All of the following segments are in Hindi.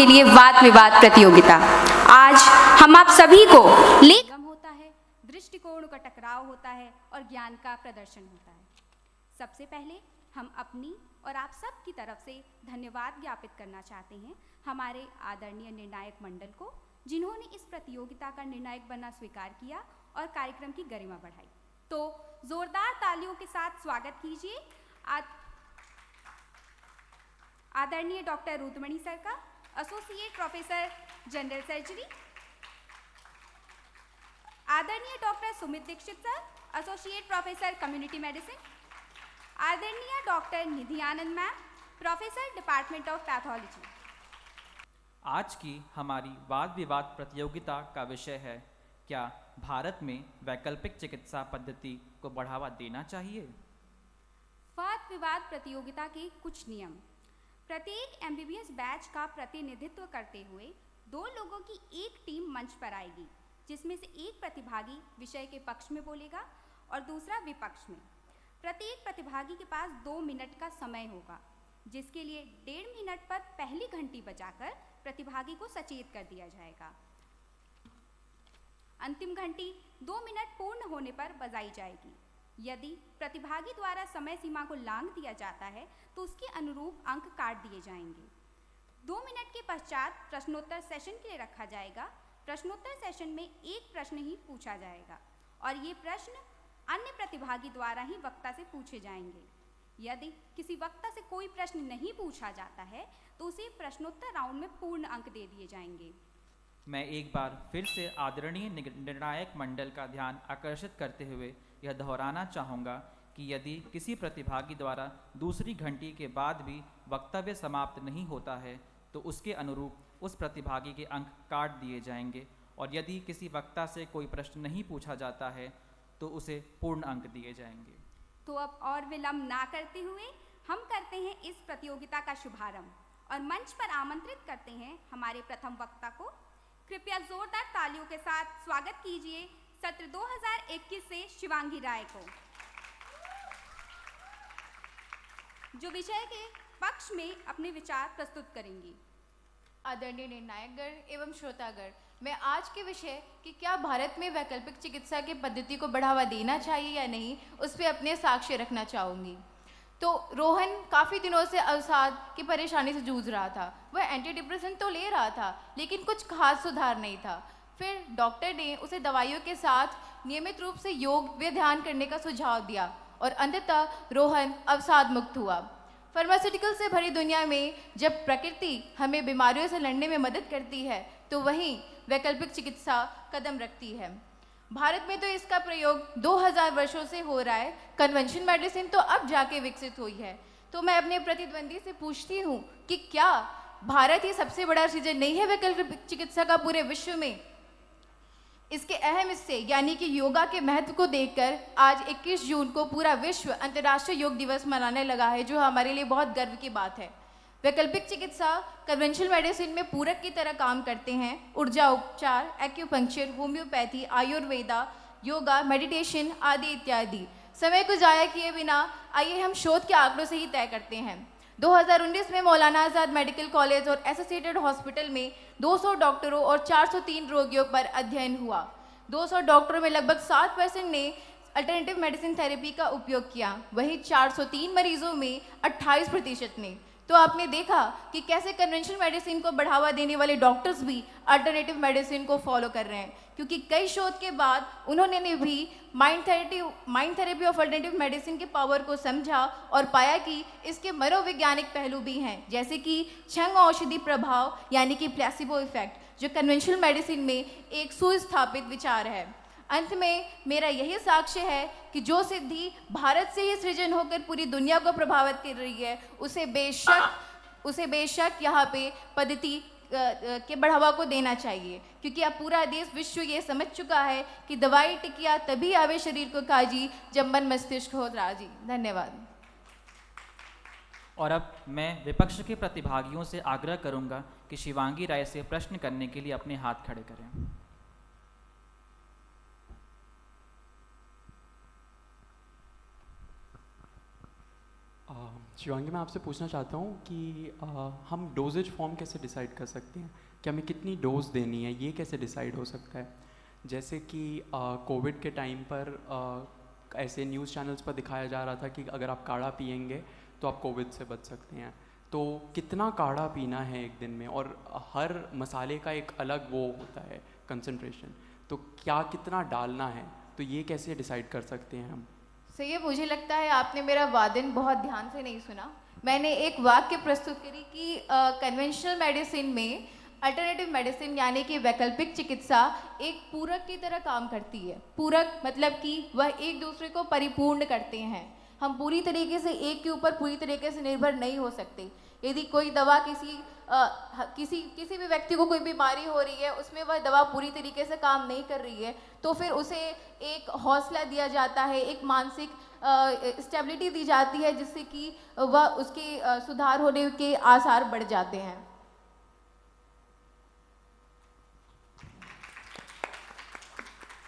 आपके लिए वाद विवाद प्रतियोगिता। आज हम आप सभी को लेखन होता है, दृष्टिकोण का टकराव होता है और ज्ञान का प्रदर्शन होता है। सबसे पहले हम अपनी और आप सब की तरफ से धन्यवाद ज्ञापित करना चाहते हैं हमारे आदरणीय निर्णायक मंडल को, जिन्होंने इस प्रतियोगिता का निर्णायक बनना स्वीकार किया और कार्यक्रम की गरिमा बढ़ाई। तो जोरदार तालियों के साथ स्वागत कीजिए आदरणीय डॉक्टर रुद्रमणि सर का, एसोसिएट प्रोफेसर जनरल सर्जरी, आदरणीय doctor Sumit Dixit sir, associate professor community medicine, आदरणीय doctor Nidhi Anand ma'am, professor department of pathology. आज की हमारी वाद विवाद प्रतियोगिता का विषय है, क्या भारत में वैकल्पिक चिकित्सा पद्धति को बढ़ावा देना चाहिए? वाद विवाद प्रतियोगिता के कुछ नियम। प्रत्येक एमबीबीएस बैच का प्रतिनिधित्व करते हुए 2 लोगों की एक टीम मंच पर आएगी, जिसमें से एक प्रतिभागी विषय के पक्ष में बोलेगा और दूसरा विपक्ष में। प्रत्येक प्रतिभागी के पास 2 मिनट का समय होगा, जिसके लिए 1.5 मिनट पर पहली घंटी बजाकर प्रतिभागी को सचेत कर दिया जाएगा। अंतिम घंटी 2 मिनट पूर्ण होने पर बजाई जाएगी। यदि प्रतिभागी द्वारा समय सीमा को लांघ दिया जाता है तो उसके अनुरूप अंक काट दिए जाएंगे। 2 मिनट के पश्चात प्रश्नोत्तर सेशन के लिए रखा जाएगा। प्रश्नोत्तर सेशन में एक प्रश्न ही पूछा जाएगा और ये प्रश्न अन्य प्रतिभागी द्वारा ही वक्ता से पूछे जाएंगे। यदि किसी वक्ता से कोई प्रश्न नहीं पूछा जाता है तो उसे प्रश्नोत्तर राउंड में पूर्ण अंक दे दिए जाएंगे। मैं एक बार फिर से आदरणीय निर्णायक मंडल का ध्यान आकर्षित करते हुए यह दोहराना चाहूँगा कि यदि किसी प्रतिभागी द्वारा दूसरी घंटी के बाद भी वक्तव्य समाप्त नहीं होता है तो उसके अनुरूप उस प्रतिभागी के अंक काट दिए जाएंगे और यदि किसी वक्ता से कोई प्रश्न नहीं पूछा जाता है तो उसे पूर्ण अंक दिए जाएंगे। तो अब और विलंब ना करते हुए हम करते हैं इस प्रतियोगिता का शुभारंभ और मंच पर आमंत्रित करते हैं हमारे प्रथम वक्ता को। कृपया जोरदार तालियों के साथ स्वागत कीजिए सत्र 2021 से शिवांगी राय को, जो विषय के पक्ष में अपने विचार प्रस्तुत करेंगी। आदरणीय निर्णायकगण एवं श्रोतागण, मैं आज के विषय कि क्या भारत में वैकल्पिक चिकित्सा की पद्धति को बढ़ावा देना चाहिए या नहीं, उस पर अपने साक्ष्य रखना चाहूँगी। तो रोहन काफ़ी दिनों से अवसाद की परेशानी से जूझ रहा था। वह एंटी डिप्रेसेंट तो ले रहा था, लेकिन कुछ खास सुधार नहीं था। फिर डॉक्टर ने उसे दवाइयों के साथ नियमित रूप से योग व ध्यान करने का सुझाव दिया और अंततः रोहन अवसाद मुक्त हुआ। फार्मास्यूटिकल से भरी दुनिया में जब प्रकृति हमें बीमारियों से लड़ने में मदद करती है तो वहीं वैकल्पिक चिकित्सा कदम रखती है। भारत में तो इसका प्रयोग 2000 वर्षों से हो रहा है। कन्वेंशन मेडिसिन तो अब जाके विकसित हुई है। तो मैं अपने प्रतिद्वंदी से पूछती हूँ कि क्या भारत ही सबसे बड़ा रीजन नहीं है वैकल्पिक चिकित्सा का पूरे विश्व में? इसके अहम हिस्से यानी कि योगा के महत्व को देखकर आज 21 जून को पूरा विश्व अंतर्राष्ट्रीय योग दिवस मनाने लगा है, जो हमारे लिए बहुत गर्व की बात है। वैकल्पिक चिकित्सा कन्वेंशनल मेडिसिन में पूरक की तरह काम करते हैं। ऊर्जा उपचार, acupuncture, homeopathy, Ayurveda, yoga, meditation आदि इत्यादि। समय को जाया किए बिना आइए हम शोध के आंकड़ों से ही तय करते हैं। 2019 में मौलाना आज़ाद मेडिकल कॉलेज और एसोसिएटेड हॉस्पिटल में 200 डॉक्टरों और 403 रोगियों पर अध्ययन हुआ। 200 डॉक्टरों में लगभग 60% ने अल्टरनेटिव मेडिसिन थेरेपी का उपयोग किया, वहीं 403 मरीजों में 28% ने। तो आपने देखा कि कैसे कन्वेंशनल मेडिसिन को बढ़ावा देने वाले डॉक्टर्स भी अल्टरनेटिव मेडिसिन को फॉलो कर रहे हैं, क्योंकि कई शोध के बाद उन्होंने भी mind therapy of alternative medicine के पावर को समझा और पाया कि इसके मनोवैज्ञानिक पहलू भी हैं, जैसे कि छंग औषधि प्रभाव यानी कि प्लेसिबो इफेक्ट, जो कन्वेंशनल मेडिसिन में एक सुस्थापित विचार है। अंत में मेरा यही साक्ष्य है कि जो सिद्धि भारत से ही सृजन होकर पूरी दुनिया को प्रभावित कर रही है, उसे बेशक यहाँ पे पद्धति के बढ़ावा को देना चाहिए, क्योंकि अब पूरा देश विश्व ये समझ चुका है कि दवाई टिकिया तभी आवे शरीर को काजी जब मन मस्तिष्क हो राजी। धन्यवाद। और अब मैं विपक्ष के प्रतिभागियों से आग्रह करूंगा कि शिवांगी राय से प्रश्न करने के लिए अपने हाथ खड़े करें। शिवांगी, मैं आपसे पूछना चाहता हूँ कि हम डोजेज फॉर्म कैसे डिसाइड कर सकते हैं कि हमें कितनी डोज देनी है, ये कैसे डिसाइड हो सकता है? जैसे कि कोविड के टाइम पर ऐसे न्यूज़ चैनल्स पर दिखाया जा रहा था कि अगर आप काढ़ा पिएंगे तो आप कोविड से बच सकते हैं। तो कितना काढ़ा पीना है एक दिन में, और हर मसाले का एक अलग वो होता है कंसंट्रेशन, तो क्या कितना डालना है, तो ये कैसे डिसाइड कर सकते हैं हम? सही, मुझे लगता है आपने मेरा वादन बहुत ध्यान से नहीं सुना। मैंने एक वाक्य प्रस्तुत करी कि कन्वेंशनल मेडिसिन में अल्टरनेटिव मेडिसिन यानी कि वैकल्पिक चिकित्सा एक पूरक की तरह काम करती है। पूरक मतलब कि वह एक दूसरे को परिपूर्ण करते हैं। हम पूरी तरीके से एक के ऊपर पूरी तरीके से निर्भर नहीं हो सकते। यदि कोई दवा किसी भी व्यक्ति को कोई बीमारी हो रही है, उसमें वह दवा पूरी तरीके से काम नहीं कर रही है, तो फिर उसे एक हौसला दिया जाता है, एक मानसिक स्टेबिलिटी दी जाती है, जिससे कि वह उसके सुधार होने के आसार बढ़ जाते हैं।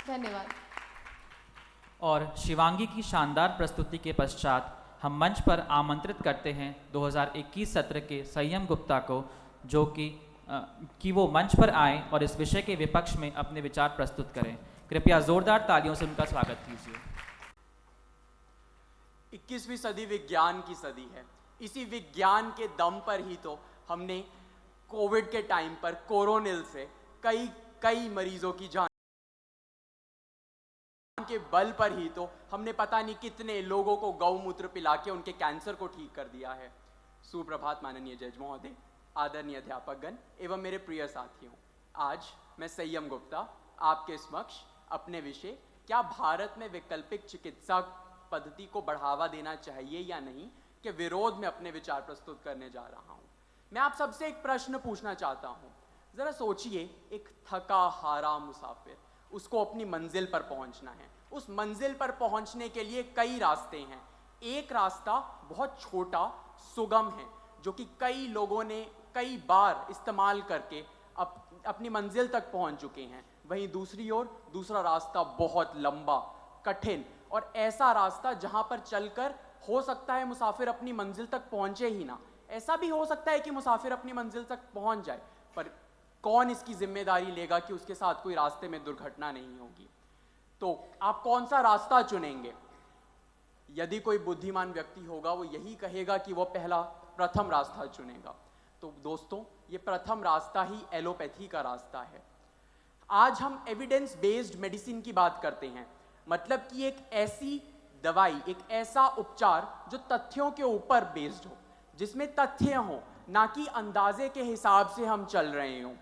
धन्यवाद। और शिवांगी की शानदार प्रस्तुति के पश्चात हम मंच पर आमंत्रित करते हैं 2021 सत्र के संयम गुप्ता को, जो कि वो मंच पर आएं और इस विषय के विपक्ष में अपने विचार प्रस्तुत करें। कृपया जोरदार तालियों से उनका स्वागत कीजिए। 21वीं सदी विज्ञान की सदी है। इसी विज्ञान के दम पर ही तो हमने कोविड के टाइम पर कोरोनिल से कई मरीजों की जान के बल पर ही तो हमने पता नहीं कितने लोगों को गौमूत्र पिला के उनके कैंसर को ठीक कर दिया है। सुप्रभात माननीय जज महोदय, आदरणीय अध्यापकगण एवं मेरे प्रिय साथियों, आज मैं संयम गुप्ता आपके समक्ष अपने विषय क्या भारत में वैकल्पिक चिकित्सा पद्धति को बढ़ावा देना चाहिए या नहीं के विरोध में अपने विचार प्रस्तुत करने जा रहा हूं। मैं आप सबसे एक प्रश्न पूछना चाहता हूं। जरा सोचिए, एक थका हारा मुसाफिर, उसको अपनी मंजिल पर पहुंचना है। उस मंजिल पर पहुंचने के लिए कई रास्ते हैं। एक रास्ता बहुत छोटा सुगम है, जो कि कई लोगों ने कई बार इस्तेमाल करके अपनी मंजिल तक पहुंच चुके हैं। वहीं दूसरी ओर दूसरा रास्ता बहुत लंबा, कठिन और ऐसा रास्ता जहां पर चलकर हो सकता है मुसाफिर अपनी मंजिल तक पहुंचे ही ना। ऐसा भी हो सकता है कि मुसाफिर अपनी मंजिल तक पहुंच जाए, पर कौन इसकी जिम्मेदारी लेगा कि उसके साथ कोई रास्ते में दुर्घटना नहीं होगी? तो आप कौन सा रास्ता चुनेंगे? यदि कोई बुद्धिमान व्यक्ति होगा, वो यही कहेगा कि वो प्रथम रास्ता चुनेगा। तो दोस्तों, ये प्रथम रास्ता ही एलोपैथी का रास्ता है। आज हम एविडेंस बेस्ड मेडिसिन की बात करते हैं, मतलब कि एक ऐसी दवाई, एक ऐसा उपचार जो तथ्यों के ऊपर बेस्ड हो, जिसमें तथ्य हो, ना कि अंदाजे के हिसाब से हम चल रहे हों।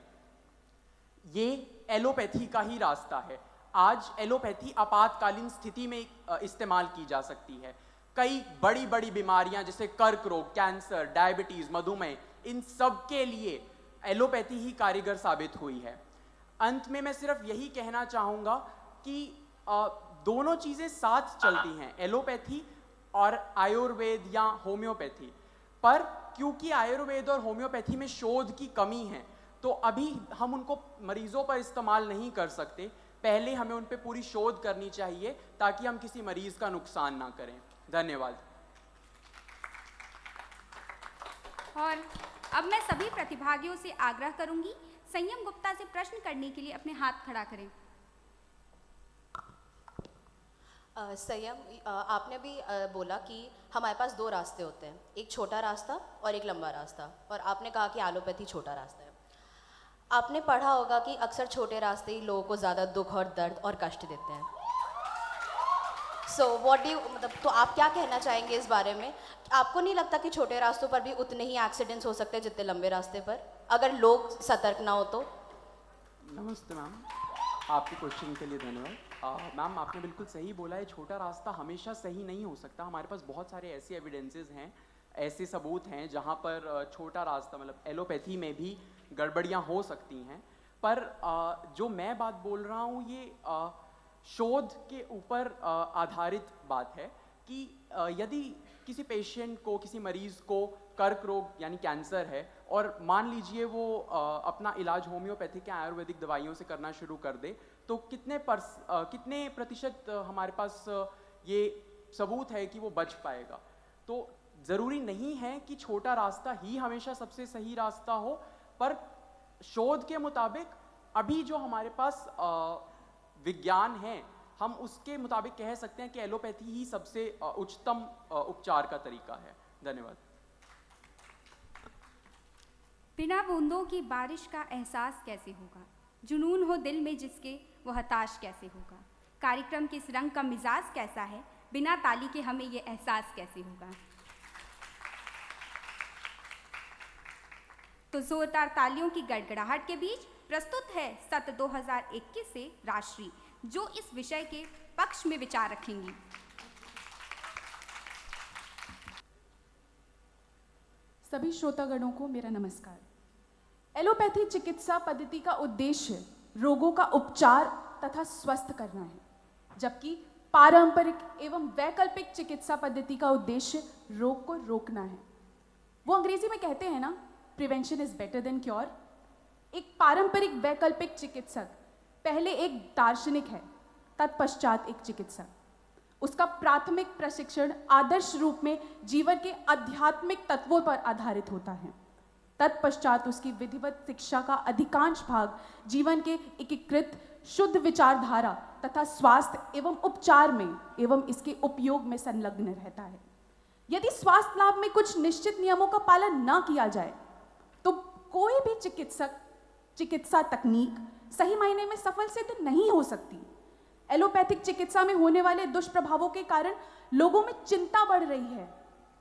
ये एलोपैथी का ही रास्ता है। आज एलोपैथी आपातकालीन स्थिति में इस्तेमाल की जा सकती है। कई बड़ी बड़ी बीमारियां जैसे कर्क रोग, कैंसर, डायबिटीज, मधुमेह, इन सब के लिए एलोपैथी ही कारगर साबित हुई है। अंत में मैं सिर्फ यही कहना चाहूँगा कि दोनों चीज़ें साथ चलती हैं, एलोपैथी और आयुर्वेद या होम्योपैथी। पर क्योंकि आयुर्वेद और होम्योपैथी में शोध की कमी है, तो अभी हम उनको मरीजों पर इस्तेमाल नहीं कर सकते। पहले हमें उन पर पूरी शोध करनी चाहिए ताकि हम किसी मरीज का नुकसान ना करें। धन्यवाद। और अब मैं सभी प्रतिभागियों से आग्रह करूंगी, संयम गुप्ता से प्रश्न करने के लिए अपने हाथ खड़ा करें। संयम, आपने भी बोला कि हमारे पास दो रास्ते होते हैं, एक छोटा रास्ता और एक लंबा रास्ता, और आपने कहा कि एलोपैथी छोटा रास्ता है। आपने पढ़ा होगा कि अक्सर छोटे रास्ते ही लोगों को ज़्यादा दुख और दर्द और कष्ट देते हैं। मतलब तो आप क्या कहना चाहेंगे इस बारे में? आपको नहीं लगता कि छोटे रास्तों पर भी उतने ही एक्सीडेंट्स हो सकते हैं जितने लंबे रास्ते पर, अगर लोग सतर्क ना हो तो? नमस्ते मैम, आपके क्वेश्चन के लिए धन्यवाद। मैम, आपने बिल्कुल सही बोला है, छोटा रास्ता हमेशा सही नहीं हो सकता। हमारे पास बहुत सारे ऐसे एविडेंसेस हैं, ऐसे सबूत हैं जहाँ पर छोटा रास्ता मतलब एलोपैथी में भी गड़बड़ियाँ हो सकती हैं। पर जो मैं बात बोल रहा हूँ, ये शोध के ऊपर आधारित बात है कि यदि किसी पेशेंट को, किसी मरीज़ को कर्क रोग यानी कैंसर है, और मान लीजिए वो अपना इलाज होम्योपैथिक या आयुर्वेदिक दवाइयों से करना शुरू कर दे, तो कितने प्रतिशत हमारे पास ये सबूत है कि वो बच पाएगा? तो ज़रूरी नहीं है कि छोटा रास्ता ही हमेशा सबसे सही रास्ता हो, पर शोध के मुताबिक अभी जो हमारे पास विज्ञान है, हम उसके मुताबिक कह सकते हैं कि एलोपैथी ही सबसे उच्चतम उपचार का तरीका है। धन्यवाद। बिना बूंदों की बारिश का एहसास कैसे होगा, जुनून हो दिल में जिसके वो हताश कैसे होगा। कार्यक्रम के इस रंग का मिजाज कैसा है, बिना ताली के हमें ये एहसास कैसे होगा। तो जोरदार तालियों की गड़गड़ाहट के बीच प्रस्तुत है सत्र 2021 से राष्ट्रीय, जो इस विषय के पक्ष में विचार रखेंगी। सभी श्रोतागणों को मेरा नमस्कार। एलोपैथी चिकित्सा पद्धति का उद्देश्य रोगों का उपचार तथा स्वस्थ करना है, जबकि पारंपरिक एवं वैकल्पिक चिकित्सा पद्धति का उद्देश्य रोग को रोकना है। वो अंग्रेजी में कहते हैं ना, prevention is better than cure. एक पारंपरिक वैकल्पिक चिकित्सक पहले एक दार्शनिक है, तत्पश्चात एक चिकित्सक। उसका प्राथमिक प्रशिक्षण आदर्श रूप में जीवन के आध्यात्मिक तत्वों पर आधारित होता है। तत्पश्चात उसकी विधिवत शिक्षा का अधिकांश भाग जीवन के एकीकृत शुद्ध विचारधारा तथा स्वास्थ्य एवं उपचार में एवं इसके उपयोग में संलग्न रहता है। यदि स्वास्थ्य लाभ में कुछ निश्चित नियमों का पालन न किया जाए तो कोई भी चिकित्सा तकनीक सही मायने में सफल सिद्ध नहीं हो सकती। एलोपैथिक चिकित्सा में होने वाले दुष्प्रभावों के कारण लोगों में चिंता बढ़ रही है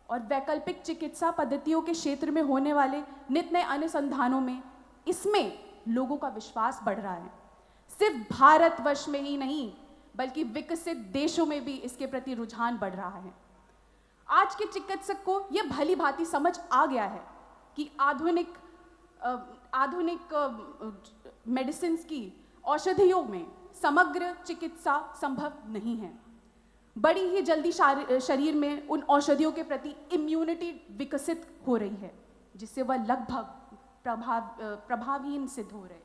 और वैकल्पिक चिकित्सा पद्धतियों के क्षेत्र में होने वाले नित नए अनुसंधानों में इसमें लोगों का विश्वास बढ़ रहा है। सिर्फ भारतवर्ष में ही नहीं बल्कि विकसित देशों में भी इसके प्रति रुझान बढ़ रहा है। आज के चिकित्सक को यह भली भांति समझ आ गया है कि आधुनिक मेडिसिन की औषधियों में समग्र चिकित्सा संभव नहीं है। बड़ी ही जल्दी शरीर में उन औषधियों के प्रति इम्यूनिटी विकसित हो रही है, जिससे वह लगभग प्रभावहीन सिद्ध हो रहे।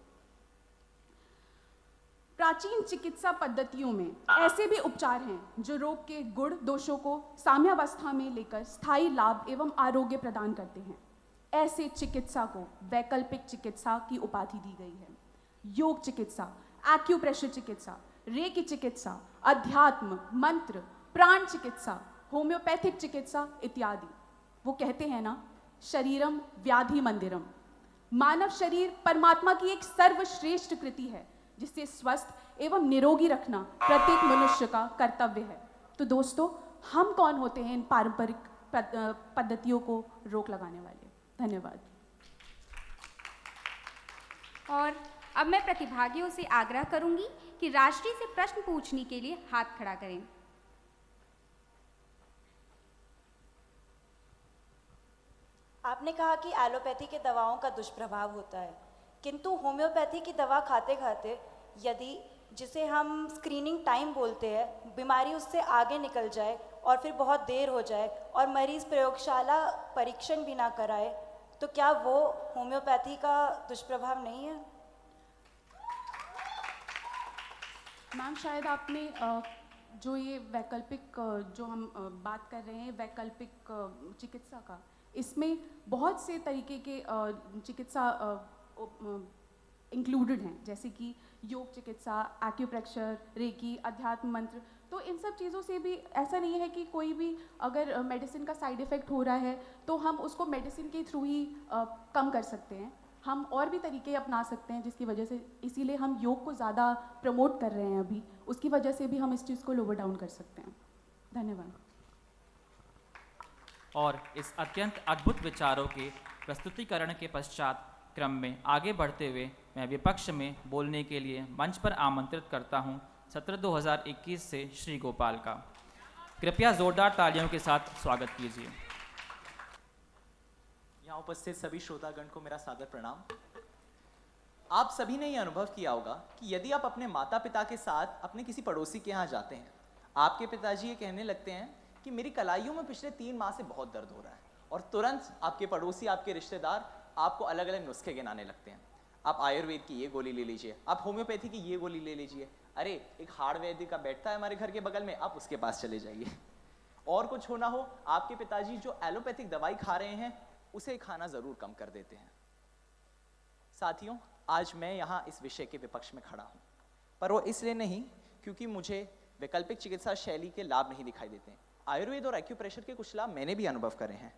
प्राचीन चिकित्सा पद्धतियों में ऐसे भी उपचार हैं जो रोग के गुण दोषों को साम्यावस्था में लेकर स्थायी लाभ एवं आरोग्य प्रदान करते हैं। ऐसे चिकित्सा को वैकल्पिक चिकित्सा की उपाधि दी गई है। योग चिकित्सा, एक्यूप्रेशर चिकित्सा, रेकी चिकित्सा, अध्यात्म, मंत्र, प्राण चिकित्सा, होम्योपैथिक चिकित्सा इत्यादि। वो कहते हैं ना, शरीरम व्याधि मंदिरम। मानव शरीर परमात्मा की एक सर्वश्रेष्ठ कृति है, जिससे स्वस्थ एवं निरोगी रखना प्रत्येक मनुष्य का कर्तव्य है। तो दोस्तों, हम कौन होते हैं इन पारंपरिक पद्धतियों को रोक लगाने वाले? धन्यवाद। और अब मैं प्रतिभागियों से आग्रह करूंगी कि राष्ट्रीय से प्रश्न पूछने के लिए हाथ खड़ा करें। आपने कहा कि एलोपैथी के दवाओं का दुष्प्रभाव होता है, किंतु होम्योपैथी की दवा खाते खाते यदि, जिसे हम स्क्रीनिंग टाइम बोलते हैं, बीमारी उससे आगे निकल जाए और फिर बहुत देर हो जाए और मरीज़ प्रयोगशाला परीक्षण भी ना कराए, तो क्या वो होम्योपैथी का दुष्प्रभाव नहीं है? मैम, शायद आपने जो ये वैकल्पिक जो हम बात कर रहे हैं वैकल्पिक चिकित्सा का, इसमें बहुत से तरीके के चिकित्सा इंक्लूडेड हैं, जैसे कि योग चिकित्सा, एक्यूप्रेशर, रेकी, अध्यात्म, मंत्र। तो इन सब चीज़ों से भी ऐसा नहीं है कि कोई भी अगर मेडिसिन का साइड इफ़ेक्ट हो रहा है तो हम उसको मेडिसिन के थ्रू ही कम कर सकते हैं। हम और भी तरीके अपना सकते हैं, जिसकी वजह से, इसीलिए हम योग को ज़्यादा प्रमोट कर रहे हैं अभी, उसकी वजह से भी हम इस चीज़ को लोअर डाउन कर सकते हैं। धन्यवाद। और इस अत्यंत अद्भुत विचारों के प्रस्तुतिकरण के पश्चात क्रम में आगे बढ़ते हुए मैं विपक्ष में बोलने के लिए मंच पर आमंत्रित करता हूं सत्र 2021 से श्री गोपाल का। कृपया जोरदार तालियों के साथ स्वागत कीजिए। यहाँ उपस्थित सभी श्रोतागण को मेरा सादर प्रणाम। आप सभी ने यह अनुभव किया होगा कि यदि आप अपने माता पिता के साथ अपने किसी पड़ोसी के यहाँ जाते हैं, आपके पिताजी ये कहने लगते हैं कि मेरी कलाइयों में पिछले 3 माह से बहुत दर्द हो रहा है, और तुरंत आपके पड़ोसी, आपके रिश्तेदार आपको अलग अलग नुस्खे गिनाने लगते हैं। आप आयुर्वेद की ये गोली ले लीजिए, आप होम्योपैथी की ये गोली ले लीजिए, अरे एक हाड़ वैद्य का बैठता है हमारे घर के बगल में, आप उसके पास चले जाइए। और कुछ होना हो, आपके पिताजी जो एलोपैथिक दवाई खा रहे हैं उसे खाना जरूर कम कर देते हैं। साथियों, आज मैं यहाँ इस विषय के विपक्ष में खड़ा हूँ, पर वो इसलिए नहीं क्योंकि मुझे वैकल्पिक चिकित्सा शैली के लाभ नहीं दिखाई देते। आयुर्वेद और एक्यूप्रेशर के कुछ लाभ मैंने भी अनुभव करे हैं,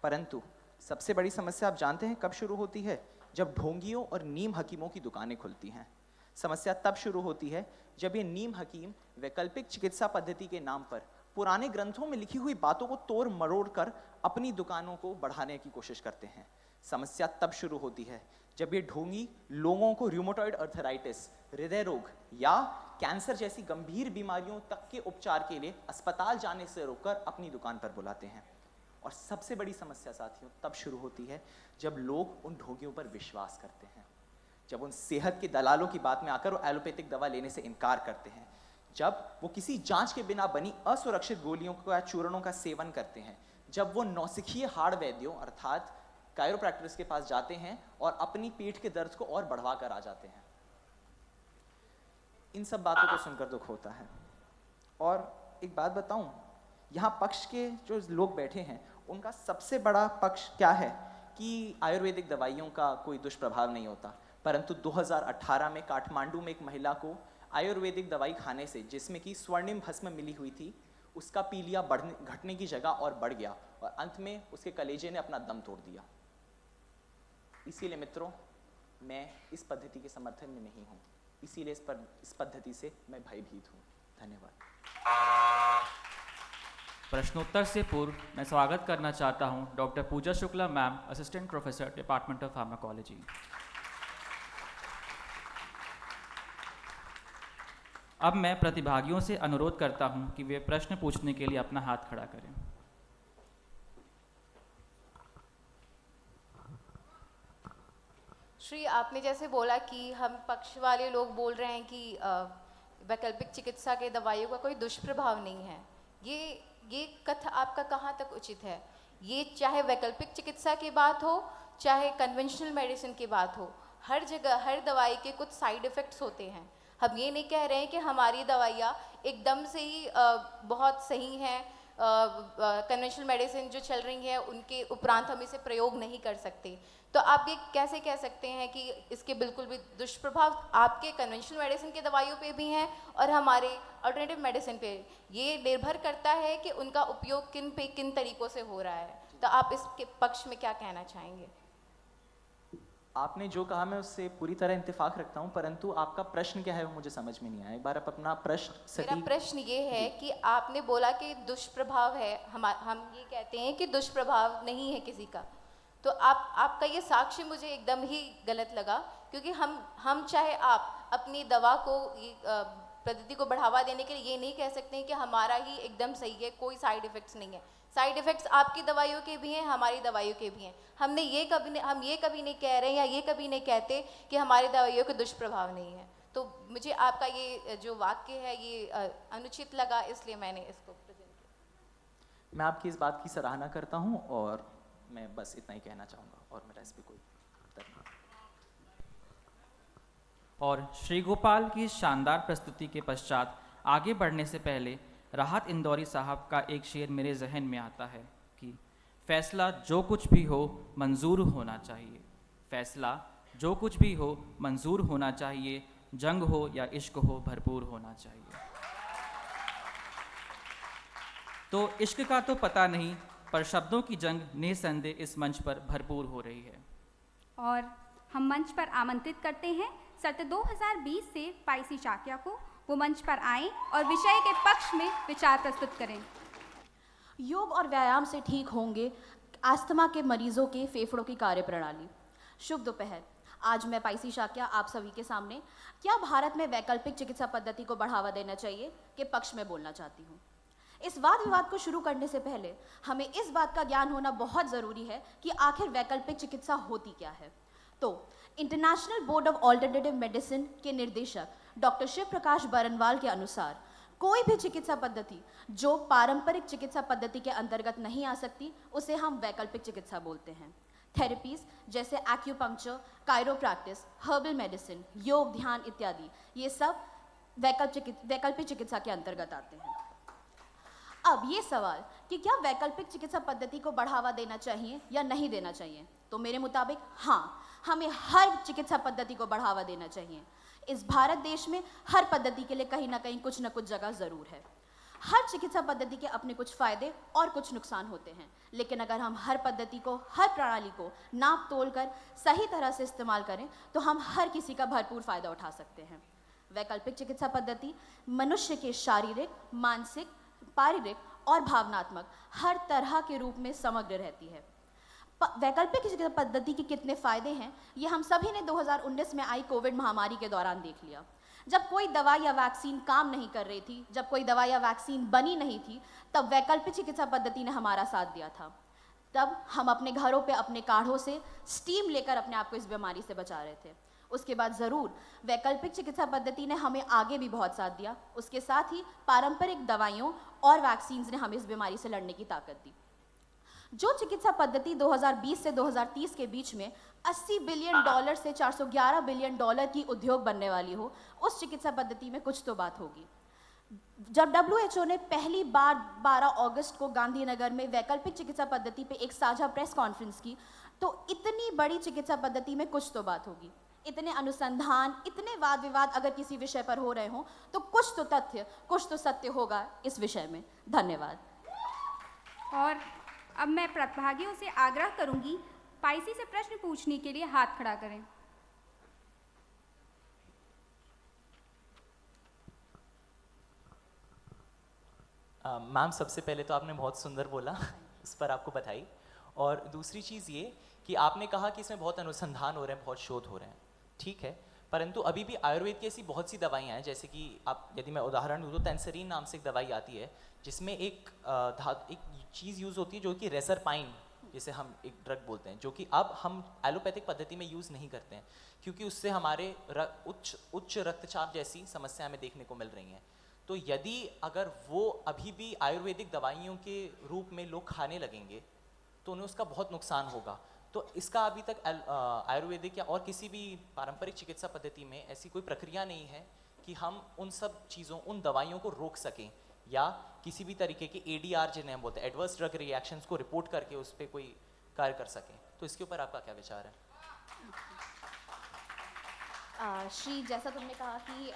परंतु सबसे बड़ी समस्या आप जानते हैं कब शुरू होती है? जब ढोंगियों और नीम हकीमों की दुकानें खुलती हैं। समस्या तब शुरू होती है जब ये नीम हकीम वैकल्पिक चिकित्सा पद्धति के नाम पर पुराने ग्रंथों में लिखी हुई बातों को तोड़ मरोड़ कर अपनी दुकानों को बढ़ाने की कोशिश करते हैं। समस्या तब शुरू होती है जब ये ढोंगी लोगों को रूमेटॉइड अर्थराइटिस, हृदय रोग या कैंसर जैसी गंभीर बीमारियों तक के उपचार के लिए अस्पताल जाने से रोककर अपनी दुकान पर बुलाते हैं। और सबसे बड़ी समस्या साथियों तब शुरू होती है जब लोग उन ढोंगियों पर विश्वास करते हैं, जब उन सेहत के दलालों की बात में आकर वो एलोपैथिक दवा लेने से इनकार करते हैं, जब वो किसी जांच के बिना बनी असुरक्षित गोलियों का या चूर्णों का सेवन करते हैं, जब वो नौसिखिए हाड़ वैद्यों अर्थात कायरोप्रैक्टर्स के पास जाते हैं और अपनी पीठ के दर्द को और बढ़वा कर आ जाते हैं। इन सब बातों को सुनकर दुख होता है। और एक बात बताऊं, यहाँ पक्ष के जो लोग बैठे हैं उनका सबसे बड़ा पक्ष क्या है कि आयुर्वेदिक दवाइयों का कोई दुष्प्रभाव नहीं होता, परंतु 2018 में काठमांडू में एक महिला को आयुर्वेदिक दवाई खाने से, जिसमें कि स्वर्णिम भस्म मिली हुई थी, उसका पीलिया घटने की जगह और बढ़ गया और अंत में उसके कलेजे ने अपना दम तोड़ दिया। इसीलिए मित्रों, मैं इस पद्धति के समर्थन में नहीं हूँ, इसीलिए इस पद्धति से मैं भयभीत हूँ। धन्यवाद। प्रश्नोत्तर से पूर्व मैं स्वागत करना चाहता हूं doctor Pooja Shukla ma'am, assistant professor, department of pharmacology. अब मैं प्रतिभागियों से अनुरोध करता हूं कि वे प्रश्न पूछने के लिए अपना हाथ खड़ा करें। श्री, आपने जैसे बोला कि हम पक्ष वाले लोग बोल रहे हैं कि वैकल्पिक चिकित्सा के दवाइयों का कोई दुष्प्रभाव नहीं है, ये कथन आपका कहाँ तक उचित है? ये चाहे वैकल्पिक चिकित्सा की बात हो, चाहे कन्वेंशनल मेडिसिन की बात हो, हर जगह हर दवाई के कुछ साइड इफ़ेक्ट्स होते हैं। हम ये नहीं कह रहे हैं कि हमारी दवाइयाँ एकदम से ही बहुत सही हैं, कन्वेंशनल मेडिसिन जो चल रही हैं उनके उपरांत हम इसे प्रयोग नहीं कर सकते। तो आप ये कैसे कह सकते हैं कि इसके बिल्कुल भी दुष्प्रभाव आपके कन्वेंशनल मेडिसिन के दवाइयों पे भी हैं और हमारे अल्टरनेटिव मेडिसिन पे? ये निर्भर करता है कि उनका उपयोग किन तरीक़ों से हो रहा है। तो आप इसके पक्ष में क्या कहना चाहेंगे? आपने जो कहा मैं उससे पूरी तरह इत्तेफाक रखता हूं, परंतु आपका प्रश्न क्या है वो मुझे समझ में नहीं आया। एक बार आप अपना प्रश्न मेरा प्रश्न ये है कि आपने बोला कि दुष्प्रभाव है, हम ये कहते हैं कि दुष्प्रभाव नहीं है किसी का, तो आपका ये साक्ष्य मुझे एकदम ही गलत लगा, क्योंकि हम चाहे आप अपनी दवा को पद्धति को बढ़ावा देने के लिए ये नहीं कह सकते हैं कि हमारा ही एकदम सही है, कोई साइड इफ़ेक्ट्स नहीं है। साइड इफ़ेक्ट्स आपकी दवाइयों के भी हैं, हमारी दवाइयों के भी हैं। हम ये कभी नहीं कह रहे हैं या ये कभी नहीं कहते कि हमारी दवाइयों के दुष्प्रभाव नहीं है। तो मुझे आपका ये जो वाक्य है ये अनुचित लगा, इसलिए मैंने इसको प्रेजेंट किया। मैं आपकी इस बात की सराहना करता हूँ और मैं बस इतना ही कहना चाहूँगा और मेरा इस पर कोई उत्तर नहीं। और श्री गोपाल की शानदार प्रस्तुति के पश्चात आगे बढ़ने से पहले राहत इंदौरी साहब का एक शेर मेरे जहन में आता है कि फैसला जो कुछ भी हो मंजूर होना चाहिए, फैसला जो कुछ भी हो मंजूर होना चाहिए, जंग हो या इश्क हो भरपूर होना चाहिए। तो इश्क का तो पता नहीं, पर शब्दों की जंग निसंदेह इस मंच पर भरपूर हो रही है। और हम मंच पर आमंत्रित करते हैं सत्र 2020 से पाइसी शाक्या को, वो मंच पर आएं और विषय के पक्ष में विचार प्रस्तुत करें। योग और व्यायाम से ठीक होंगे अस्थमा के मरीजों के फेफड़ों की कार्यप्रणाली। शुभ दोपहर। आज मैं पाइसी शाक्या आप सभी के सामने क्या भारत में वैकल्पिक चिकित्सा पद्धति को बढ़ावा देना चाहिए के पक्ष में बोलना चाहती हूँ। इस वाद विवाद को शुरू करने से पहले हमें इस बात का ज्ञान होना बहुत ज़रूरी है कि आखिर वैकल्पिक चिकित्सा होती क्या है। तो international board of alternative medicine के निर्देशक डॉक्टर शिव प्रकाश बरनवाल के अनुसार कोई भी चिकित्सा पद्धति जो पारंपरिक चिकित्सा पद्धति के अंतर्गत नहीं आ सकती उसे हम वैकल्पिक चिकित्सा बोलते हैं। थेरेपीज जैसे एक्यूपंक्चर, कायरोप्रैक्टिस, हर्बल मेडिसिन, योग, ध्यान इत्यादि ये सब वैकल्पिक चिकित्सा के अंतर्गत आते हैं। अब ये सवाल कि क्या वैकल्पिक चिकित्सा पद्धति को बढ़ावा देना चाहिए या नहीं देना चाहिए, तो मेरे मुताबिक हाँ, हमें हर चिकित्सा पद्धति को बढ़ावा देना चाहिए। इस भारत देश में हर पद्धति के लिए कहीं ना कहीं कुछ ना कुछ जगह ज़रूर है। हर चिकित्सा पद्धति के अपने कुछ फ़ायदे और कुछ नुकसान होते हैं, लेकिन अगर हम हर पद्धति को, हर प्रणाली को नाप तोल कर सही तरह से इस्तेमाल करें तो हम हर किसी का भरपूर फ़ायदा उठा सकते हैं। वैकल्पिक चिकित्सा पद्धति मनुष्य के शारीरिक, मानसिक, शारीरिक और भावनात्मक हर तरह के रूप में समग्र रहती है। वैकल्पिक चिकित्सा पद्धति के कितने फ़ायदे हैं ये हम सभी ने 2019 में आई कोविड महामारी के दौरान देख लिया। जब कोई दवा या वैक्सीन काम नहीं कर रही थी, जब कोई दवा या वैक्सीन बनी नहीं थी, तब वैकल्पिक चिकित्सा पद्धति ने हमारा साथ दिया था। तब हम अपने घरों पे अपने काढ़ों से स्टीम लेकर अपने आप को इस बीमारी से बचा रहे थे। उसके बाद ज़रूर वैकल्पिक चिकित्सा पद्धति ने हमें आगे भी बहुत साथ दिया। उसके साथ ही पारंपरिक दवाइयों और वैक्सीन्स ने हमें इस बीमारी से लड़ने की ताकत दी। जो चिकित्सा पद्धति 2020 से 2030 के बीच में $80 बिलियन से $411 बिलियन की उद्योग बनने वाली हो, उस चिकित्सा पद्धति में कुछ तो बात होगी। जब WHO ने पहली बार 12 अगस्त को गांधीनगर में वैकल्पिक चिकित्सा पद्धति पे एक साझा प्रेस कॉन्फ्रेंस की, तो इतनी बड़ी चिकित्सा पद्धति में कुछ तो बात होगी। इतने अनुसंधान, इतने वाद विवाद अगर किसी विषय पर हो रहे हों, तो कुछ तो तथ्य, कुछ तो सत्य होगा इस विषय में। धन्यवाद। और अब मैं प्रतिभागियों से आग्रह करूंगी, पाइसी से प्रश्न पूछने के लिए हाथ खड़ा करें। मैम, सबसे पहले तो आपने बहुत सुंदर बोला, उस पर आपको बधाई। और दूसरी चीज़ ये कि आपने कहा कि इसमें बहुत अनुसंधान हो रहे हैं, बहुत शोध हो रहे हैं, ठीक है, परंतु अभी भी आयुर्वेद की ऐसी बहुत सी दवाइयाँ हैं, जैसे कि आप यदि मैं उदाहरण दूँ तो टेंसरीन नाम से एक दवाई आती है, जिसमें एक चीज़ यूज़ होती है जो कि रेसरपाइन, जिसे हम एक ड्रग बोलते हैं, जो कि अब हम एलोपैथिक पद्धति में यूज़ नहीं करते हैं, क्योंकि उससे हमारे उच्च रक्तचाप जैसी समस्या हमें देखने को मिल रही हैं। तो यदि अगर वो अभी भी आयुर्वेदिक दवाइयों के रूप में लोग खाने लगेंगे तो उन्हें उसका बहुत नुकसान होगा। तो इसका अभी तक आयुर्वेदिक या और किसी भी पारंपरिक चिकित्सा पद्धति में ऐसी कोई प्रक्रिया नहीं है कि हम उन सब चीज़ों, उन दवाइयों को रोक सकें या किसी भी तरीके के ADR जिन्हें हम बोलते हैं, एडवर्स ड्रग रिएक्शंस को रिपोर्ट करके उस पर कोई कार्य कर सकें। तो इसके ऊपर आपका क्या विचार है? श्री, जैसा तुमने कहा कि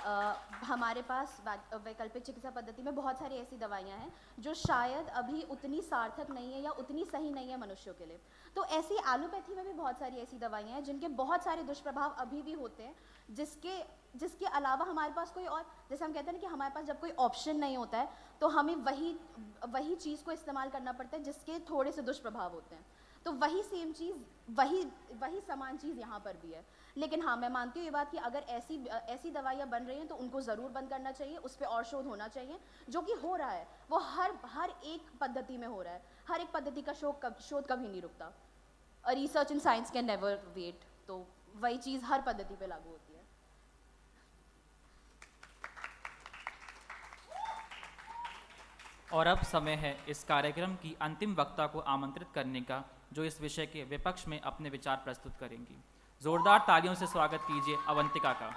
हमारे पास वैकल्पिक चिकित्सा पद्धति में बहुत सारी ऐसी दवाइयाँ हैं जो शायद अभी उतनी सार्थक नहीं है या उतनी सही नहीं है मनुष्यों के लिए। तो ऐसी एलोपैथी में भी बहुत सारी ऐसी दवाइयाँ हैं जिनके बहुत सारे दुष्प्रभाव अभी भी होते हैं, जिसके अलावा हमारे पास कोई और, जैसे हम कहते हैं ना कि हमारे पास जब कोई ऑप्शन नहीं होता है तो हमें वही चीज़ को इस्तेमाल करना पड़ता है जिसके थोड़े से दुष्प्रभाव होते हैं। तो वही सेम चीज़, वही समान चीज़ यहाँ पर भी है। लेकिन हाँ, मैं मानती हूँ ये बात कि अगर ऐसी दवाइयाँ बन रही हैं तो उनको ज़रूर बंद करना चाहिए, उस पर और शोध होना चाहिए, जो कि हो रहा है, वो हर एक पद्धति में हो रहा है। हर एक पद्धति का शोध कभी नहीं रुकता। Research in science can never wait. तो वही चीज़ हर पद्धति पे लागू होती है। और अब समय है इस कार्यक्रम की अंतिम वक्ता को आमंत्रित करने का, जो इस विषय के विपक्ष में अपने विचार प्रस्तुत करेंगी। जोरदार तालियों से स्वागत कीजिए अवंतिका का।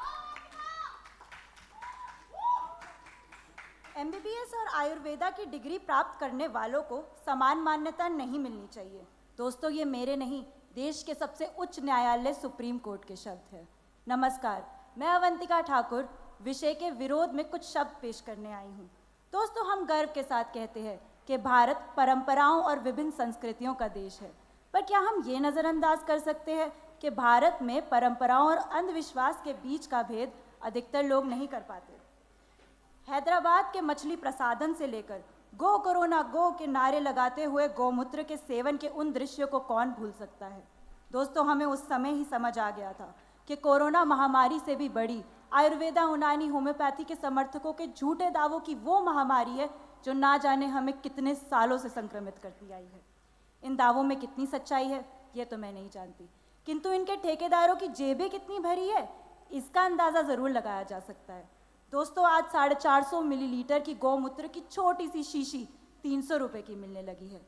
MBBS और आयुर्वेदा की डिग्री प्राप्त करने वालों को समान मान्यता नहीं मिलनी चाहिए। दोस्तों, ये मेरे नहीं, देश के सबसे उच्च न्यायालय सुप्रीम कोर्ट के शब्द हैं। नमस्कार, मैं अवंतिका ठाकुर विषय के विरोध में कुछ शब्द पेश करने आई हूँ। दोस्तों, हम गर्व के साथ कहते हैं कि भारत परंपराओं और विभिन्न संस्कृतियों का देश है, पर क्या हम ये नज़रअंदाज कर सकते हैं कि भारत में परंपराओं और अंधविश्वास के बीच का भेद अधिकतर लोग नहीं कर पाते। हैदराबाद के मछली प्रसादन से लेकर गो कोरोना गो के नारे लगाते हुए गौमूत्र के सेवन के उन दृश्यों को कौन भूल सकता है। दोस्तों, हमें उस समय ही समझ आ गया था कि कोरोना महामारी से भी बड़ी आयुर्वेदा, यूनानी, होम्योपैथी के समर्थकों के झूठे दावों की वो महामारी है जो ना जाने हमें कितने सालों से संक्रमित करती आई है। इन दावों में कितनी सच्चाई है ये तो मैं नहीं जानती, किंतु इनके ठेकेदारों की जेबें कितनी भरी है इसका अंदाज़ा ज़रूर लगाया जा सकता है। दोस्तों, आज 450 मिलीलीटर की गौमूत्र की छोटी सी शीशी 300 रुपये की मिलने लगी है।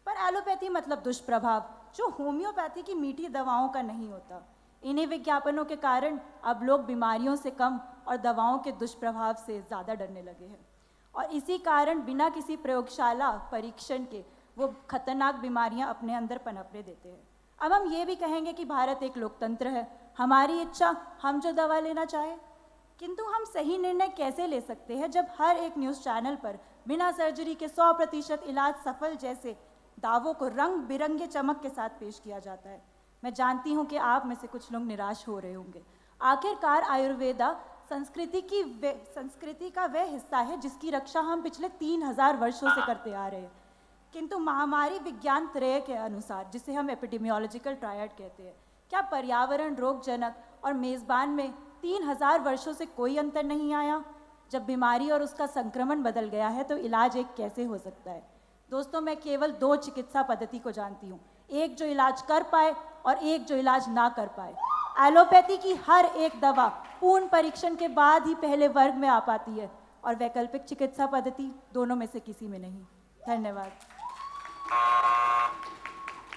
पर एलोपैथी मतलब दुष्प्रभाव जो होम्योपैथी की मीठी दवाओं का नहीं होता। इन्हीं विज्ञापनों के कारण अब लोग बीमारियों से कम और दवाओं के दुष्प्रभाव से ज़्यादा डरने लगे हैं। और इसी कारण बिना किसी प्रयोगशाला परीक्षण के वो खतरनाक बीमारियां अपने अंदर पनपने देते हैं। अब हम ये भी कहेंगे कि भारत एक लोकतंत्र है, हमारी इच्छा हम जो दवा लेना चाहे, किंतु हम सही निर्णय कैसे ले सकते हैं जब हर एक न्यूज़ चैनल पर बिना सर्जरी के 100% इलाज सफल जैसे दावों को रंग बिरंगे चमक के साथ पेश किया जाता है। मैं जानती हूँ कि आप में से कुछ लोग निराश हो रहे होंगे। आखिरकार आयुर्वेदा संस्कृति का वह हिस्सा है जिसकी रक्षा हम पिछले 3000 वर्षों से करते आ रहे हैं, किंतु महामारी विज्ञान त्रय के अनुसार, जिसे हम एपिडेमियोलॉजिकल ट्रायड कहते हैं, क्या पर्यावरण, रोगजनक और मेज़बान में 3000 वर्षों से कोई अंतर नहीं आया? जब बीमारी और उसका संक्रमण बदल गया है तो इलाज एक कैसे हो सकता है? दोस्तों, मैं केवल 2 चिकित्सा पद्धति को जानती हूँ, एक जो इलाज कर पाए और एक जो इलाज ना कर पाए। एलोपैथी की हर एक दवा पूर्ण परीक्षण के बाद ही पहले वर्ग में आ पाती है और वैकल्पिक चिकित्सा पद्धति दोनों में से किसी में नहीं। धन्यवाद।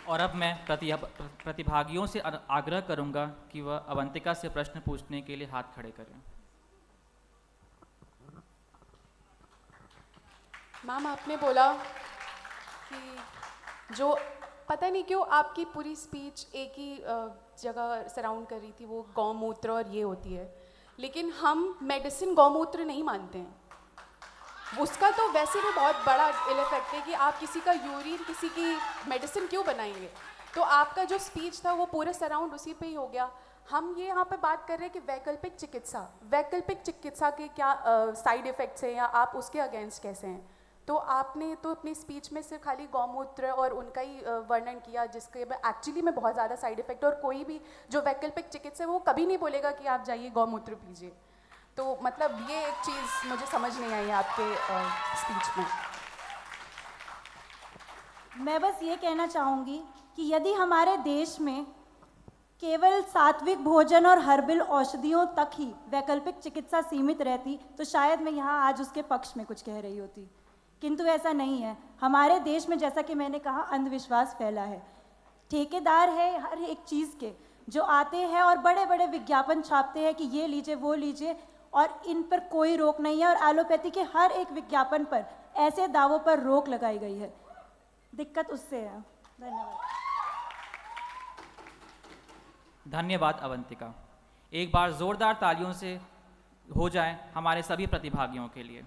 और अब मैं प्रतिभागियों से आग्रह करूंगा कि वह अवंतिका से प्रश्न पूछने के लिए हाथ खड़े करें। मैम, आपने बोला कि जो पता नहीं क्यों आपकी पूरी स्पीच एक ही जगह सराउंड कर रही थी, वो गौमूत्र और ये होती है, लेकिन हम मेडिसिन गौमूत्र नहीं मानते हैं। उसका तो वैसे भी बहुत बड़ा इल इफेक्ट है कि आप किसी का यूरिन, किसी की मेडिसिन क्यों बनाएंगे। तो आपका जो स्पीच था वो पूरे सराउंड उसी पे ही हो गया। हम ये यहाँ पे बात कर रहे हैं कि वैकल्पिक चिकित्सा के क्या साइड इफ़ेक्ट्स हैं या आप उसके अगेंस्ट कैसे हैं। तो आपने तो अपनी स्पीच में सिर्फ खाली गौमूत्र और उनका ही वर्णन किया, जिसके एक्चुअली में बहुत ज़्यादा साइड इफ़ेक्ट, और कोई भी जो वैकल्पिक चिकित्सा है वो कभी नहीं बोलेगा कि आप जाइए गौमूत्र पीजिए। तो मतलब ये एक चीज़ मुझे समझ नहीं आई आपके स्पीच में। मैं बस ये कहना चाहूँगी कि यदि हमारे देश में केवल सात्विक भोजन और हर्बल औषधियों तक ही वैकल्पिक चिकित्सा सीमित रहती तो शायद मैं यहाँ आज उसके पक्ष में कुछ कह रही होती, किंतु ऐसा नहीं है। हमारे देश में, जैसा कि मैंने कहा, अंधविश्वास फैला है। ठेकेदार है हर एक चीज़ के, जो आते हैं और बड़े बड़े विज्ञापन छापते हैं कि ये लीजिए वो लीजिए, और इन पर कोई रोक नहीं है। और एलोपैथी के हर एक विज्ञापन पर ऐसे दावों पर रोक लगाई गई है। दिक्कत उससे है। धन्यवाद। धन्यवाद अवंतिका। एक बार जोरदार तालियों से हो जाए हमारे सभी प्रतिभागियों के लिए।